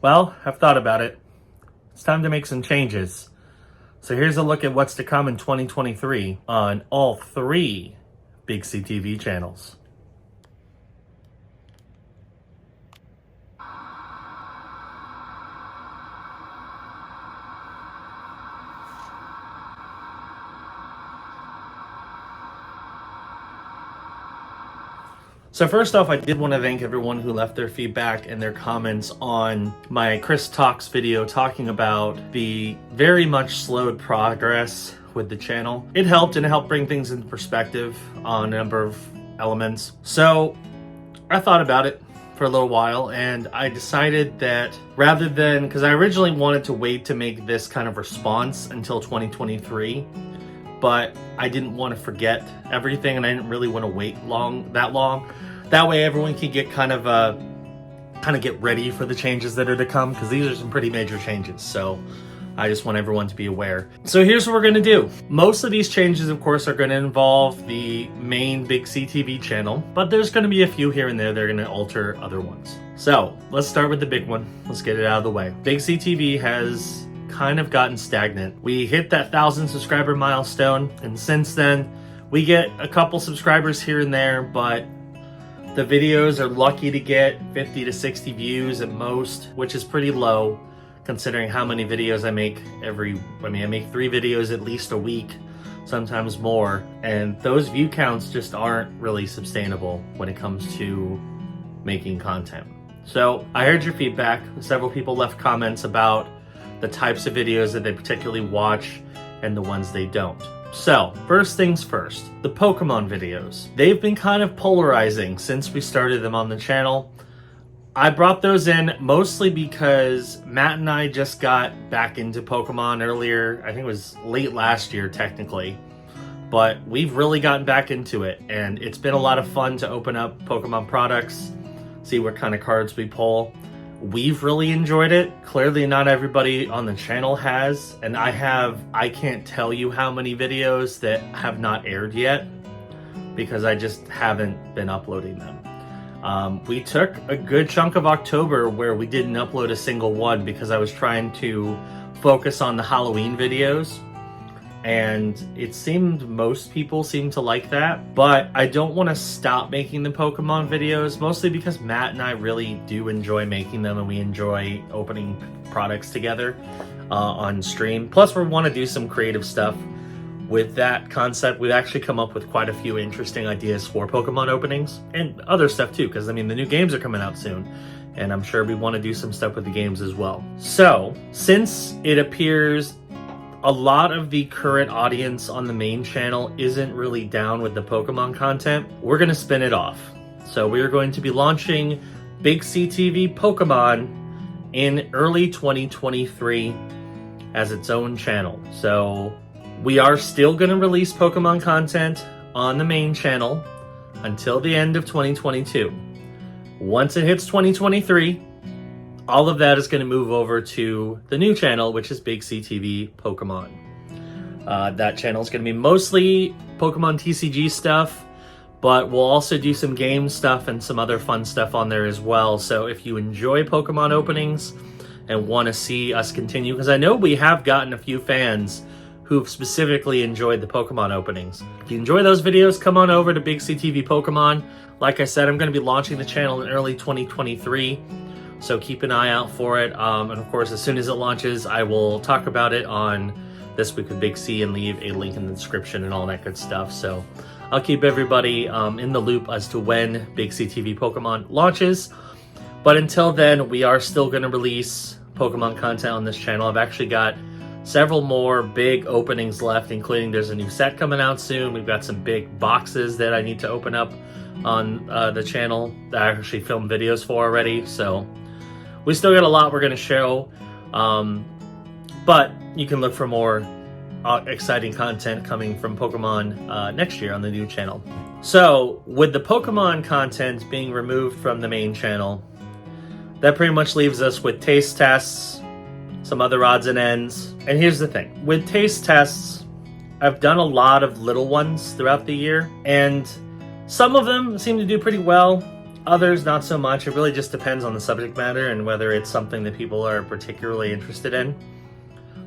Well, I've thought about it. It's time to make some changes. So here's a look at what's to come in 2023 on all three BigCTV channels. So first off, I did want to thank everyone who left their feedback and their comments on my Chris Talks video talking about the very much slowed progress with the channel. It helped bring things into perspective on a number of elements. So I thought about it for a little while and I decided that rather than, because I originally wanted to wait to make this kind of response until 2023, but I didn't want to forget everything and I didn't really want to wait that long. That way everyone can get kind of get ready for the changes that are to come, because these are some pretty major changes. So I just want everyone to be aware. So here's what we're going to do. Most of these changes, of course, are going to involve the main BigCTV channel, but there's going to be a few here and there that are going to alter other ones. So let's start with the big one. Let's get it out of the way. BigCTV has kind of gotten stagnant. We hit that 1,000 subscriber milestone, and since then we get a couple subscribers here and there, but the videos are lucky to get 50 to 60 views at most, which is pretty low considering how many videos I make I make 3 videos at least a week, sometimes more, and those view counts just aren't really sustainable when it comes to making content. So I heard your feedback. Several people left comments about the types of videos that they particularly watch and the ones they don't. So, first things first, the Pokemon videos. They've been kind of polarizing since we started them on the channel. I brought those in mostly because Matt and I just got back into Pokemon earlier. I think it was late last year technically, but we've really gotten back into it and it's been a lot of fun to open up Pokemon products, see what kind of cards we pull. We've really enjoyed it. Clearly not everybody on the channel has, and I can't tell you how many videos that have not aired yet because I just haven't been uploading them. We took a good chunk of October where we didn't upload a single one because I was trying to focus on the Halloween videos, and it seemed most people seemed to like that. But I don't want to stop making the Pokemon videos, mostly because Matt and I really do enjoy making them and we enjoy opening products together on stream. Plus we want to do some creative stuff with that concept. We've actually come up with quite a few interesting ideas for Pokemon openings and other stuff too, because I mean the new games are coming out soon and I'm sure we want to do some stuff with the games as well. So since it appears a lot of the current audience on the main channel isn't really down with the Pokemon content, we're going to spin it off. So we're going to be launching BigCTV Pokemon in early 2023 as its own channel. So we are still going to release Pokemon content on the main channel until the end of 2022. Once it hits 2023, all of that is going to move over to the new channel, which is BigCTV Pokemon. That channel is going to be mostly Pokemon TCG stuff, but we'll also do some game stuff and some other fun stuff on there as well. So if you enjoy Pokemon openings and want to see us continue, because I know we have gotten a few fans who've specifically enjoyed the Pokemon openings. If you enjoy those videos, come on over to BigCTV Pokemon. Like I said, I'm going to be launching the channel in early 2023. So keep an eye out for it. And of course, as soon as it launches, I will talk about it on This Week with Big C and leave a link in the description and all that good stuff. So I'll keep everybody in the loop as to when BigCTV Pokemon launches. But until then, we are still going to release Pokemon content on this channel. I've actually got several more big openings left, including there's a new set coming out soon. We've got some big boxes that I need to open up on the channel that I actually filmed videos for already. So we still got a lot we're going to show, but you can look for more exciting content coming from Pokemon next year on the new channel. So with the Pokemon content being removed from the main channel, that pretty much leaves us with taste tests, some other odds and ends. And here's the thing, with taste tests, I've done a lot of little ones throughout the year, and some of them seem to do pretty well. Others, not so much. It really just depends on the subject matter and whether it's something that people are particularly interested in.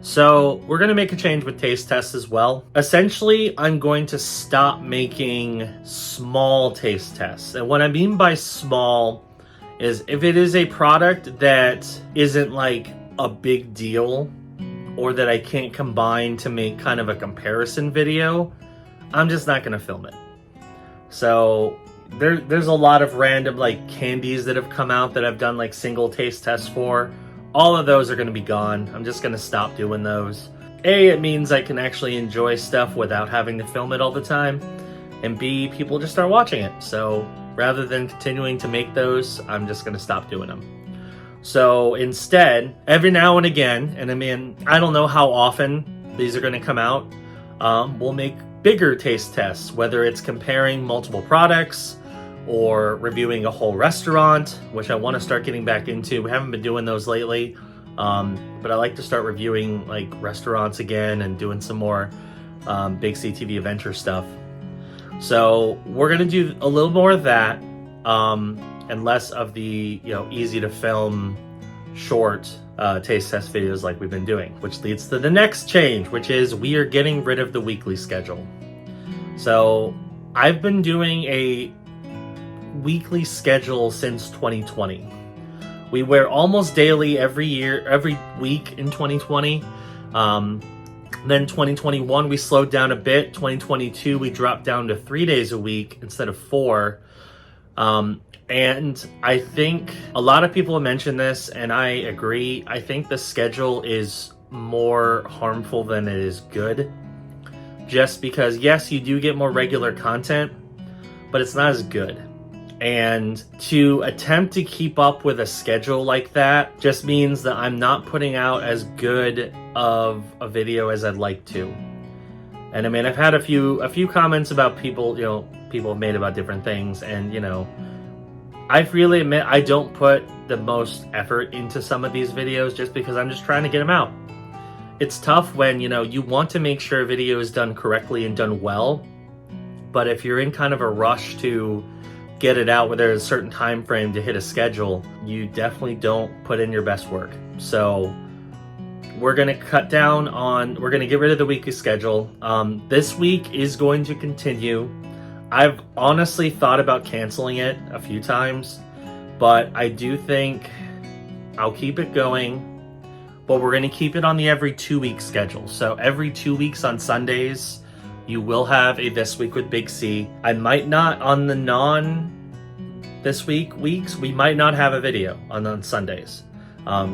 So we're going to make a change with taste tests as well. Essentially, I'm going to stop making small taste tests. And what I mean by small is if it is a product that isn't like a big deal or that I can't combine to make kind of a comparison video, I'm just not going to film it. So there's a lot of random like candies that have come out that I've done like single taste tests for. All of those are going to be gone. I'm just going to stop doing those. A, it means I can actually enjoy stuff without having to film it all the time. And B, people just start watching it. So rather than continuing to make those, I'm just going to stop doing them. So instead, every now and again, and I mean, I don't know how often these are going to come out, we'll make bigger taste tests, whether it's comparing multiple products or reviewing a whole restaurant, which I want to start getting back into. We haven't been doing those lately, but I like to start reviewing like restaurants again and doing some more BigCTV adventure stuff. So we're gonna do a little more of that, and less of the easy to film short taste test videos like we've been doing, which leads to the next change, which is we are getting rid of the weekly schedule. So I've been doing a weekly schedule since 2020. We were almost daily every week in 2020. Then 2021 we slowed down a bit. 2022 we dropped down to 3 days a week instead of 4. And I think a lot of people have mentioned this, and I agree. I think the schedule is more harmful than it is good. Just because, yes, you do get more regular content, but it's not as good. And to attempt to keep up with a schedule like that just means that I'm not putting out as good of a video as I'd like to. And I mean, I've had a few comments about people, people have made about different things, and I freely admit I don't put the most effort into some of these videos just because I'm just trying to get them out. It's tough when, you want to make sure a video is done correctly and done well, but if you're in kind of a rush to get it out where there's a certain time frame to hit a schedule, you definitely don't put in your best work. So we're going to cut down we're going to get rid of the weekly schedule. This week is going to continue. I've honestly thought about canceling it a few times, but I do think I'll keep it going, but we're going to keep it on the every 2 week schedule. So every 2 weeks on Sundays, you will have a This Week with Big C. I might not on the this week weeks, we might not have a video on Sundays.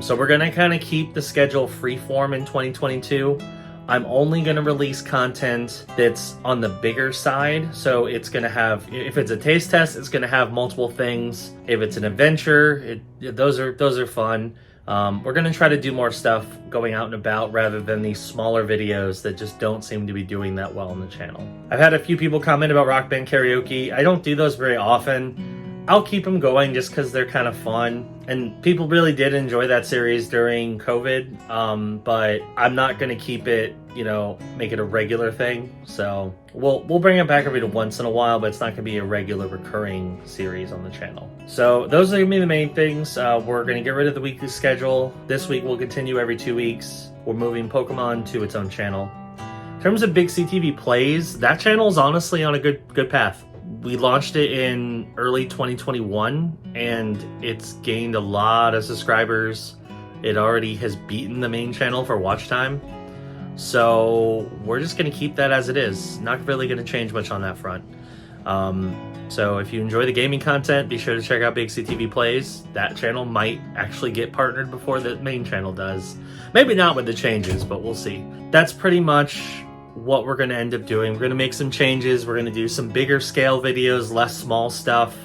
So we're going to kind of keep the schedule freeform in 2022. I'm only going to release content that's on the bigger side. So it's going to have, if it's a taste test, it's going to have multiple things. If it's an adventure, those are fun. We're going to try to do more stuff going out and about rather than these smaller videos that just don't seem to be doing that well on the channel. I've had a few people comment about Rock Band Karaoke. I don't do those very often. I'll keep them going just because they're kind of fun. And people really did enjoy that series during COVID. But I'm not going to keep it, make it a regular thing. So we'll bring it back every once in a while, but it's not going to be a regular recurring series on the channel. So those are going to be the main things. We're going to get rid of the weekly schedule. This week we'll continue every 2 weeks. We're moving Pokemon to its own channel. In terms of BigCTV Plays, that channel is honestly on a good path. We launched it in early 2021, and it's gained a lot of subscribers. It already has beaten the main channel for watch time. So we're just going to keep that as it is. Not really going to change much on that front. So if you enjoy the gaming content, be sure to check out BigCTV Plays. That channel might actually get partnered before the main channel does. Maybe not with the changes, but we'll see. That's pretty much what we're going to end up doing. We're going to make some changes. We're going to do some bigger scale videos, less small stuff,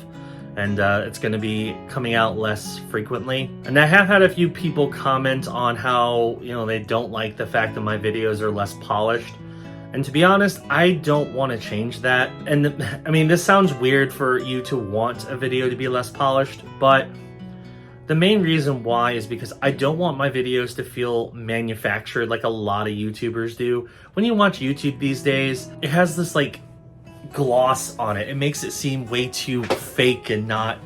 and it's going to be coming out less frequently. And I have had a few people comment on how, they don't like the fact that my videos are less polished. And to be honest, I don't want to change that. And I mean, this sounds weird for you to want a video to be less polished, but the main reason why is because I don't want my videos to feel manufactured like a lot of YouTubers do. When you watch YouTube these days, it has this like gloss on it. It makes it seem way too fake and not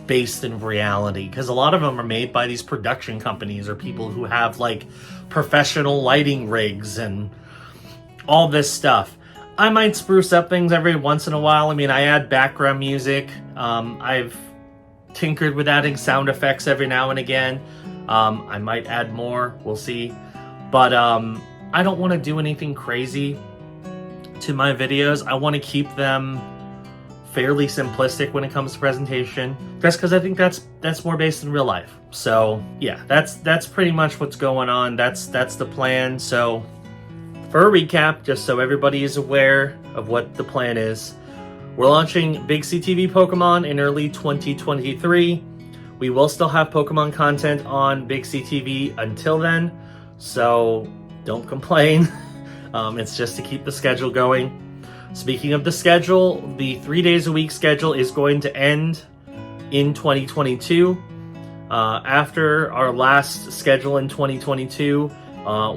based in reality, because a lot of them are made by these production companies or people who have like professional lighting rigs and all this stuff. I might spruce up things every once in a while. I mean, I add background music. I've tinkered with adding sound effects every now and again. I might add more, we'll see. But I don't want to do anything crazy to my videos. I want to keep them fairly simplistic when it comes to presentation, just because I think that's more based in real life. So yeah, that's pretty much what's going on. That's the plan. So for a recap, just so everybody is aware of what the plan is, we're launching BigCTV Pokemon in early 2023. We will still have Pokemon content on BigCTV until then, so don't complain. It's just to keep the schedule going. Speaking of the schedule, the 3 days a week schedule is going to end in 2022. After our last schedule in 2022,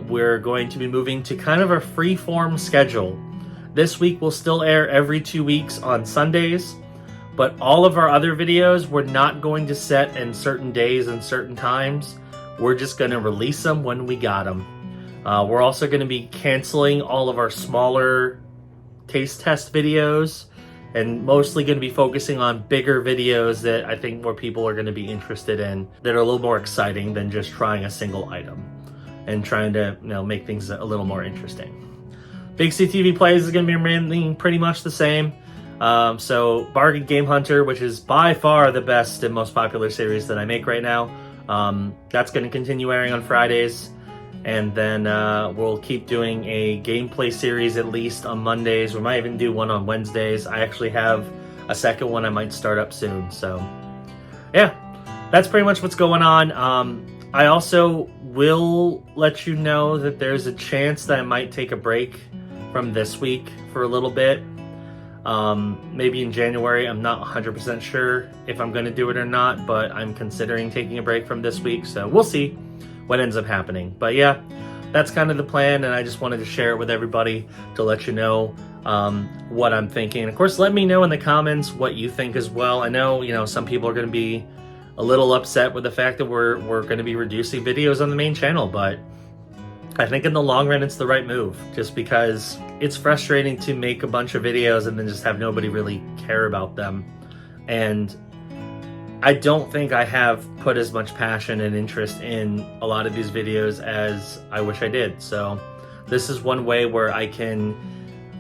we're going to be moving to kind of a free-form schedule. This week will still air every 2 weeks on Sundays, but all of our other videos we're not going to set in certain days and certain times. We're just going to release them when we got them. We're also going to be canceling all of our smaller taste test videos and mostly going to be focusing on bigger videos that I think more people are going to be interested in, that are a little more exciting than just trying a single item and trying to, you know, make things a little more interesting. BigCTV Plays is going to be remaining pretty much the same. So Bargain Game Hunter, which is by far the best and most popular series that I make right now, that's going to continue airing on Fridays. And then we'll keep doing a gameplay series at least on Mondays. We might even do one on Wednesdays. I actually have a second one I might start up soon. So yeah, that's pretty much what's going on. I also will let you know that there's a chance that I might take a break from this week for a little bit. Maybe in January. I'm not 100% sure if I'm going to do it or not, but I'm considering taking a break from this week. So we'll see what ends up happening. But yeah, that's kind of the plan, and I just wanted to share it with everybody to let you know what I'm thinking. Of course, let me know in the comments what you think as well. I know, you know, some people are going to be a little upset with the fact that we're going to be reducing videos on the main channel, but I think in the long run it's the right move, just because it's frustrating to make a bunch of videos and then just have nobody really care about them. And I don't think I have put as much passion and interest in a lot of these videos as I wish I did. So this is one way where I can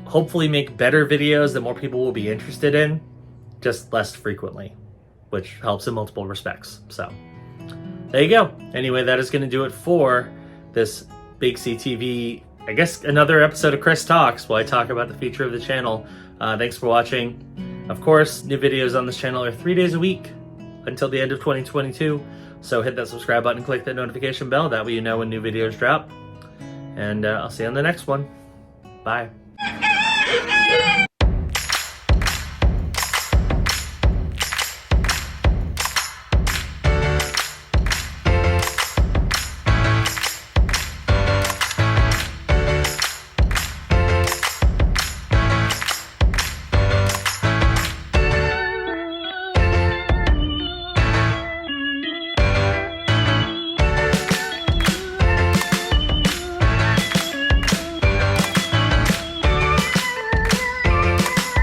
hopefully make better videos that more people will be interested in, just less frequently, which helps in multiple respects. So there you go. Anyway, that is going to do it for this BigCTV, I guess another episode of Chris Talks, while I talk about the future of the channel. Thanks for watching. Of course, new videos on this channel are 3 days a week until the end of 2022. So hit that subscribe button and click that notification bell. That way you know when new videos drop. And I'll see you on the next one. Bye.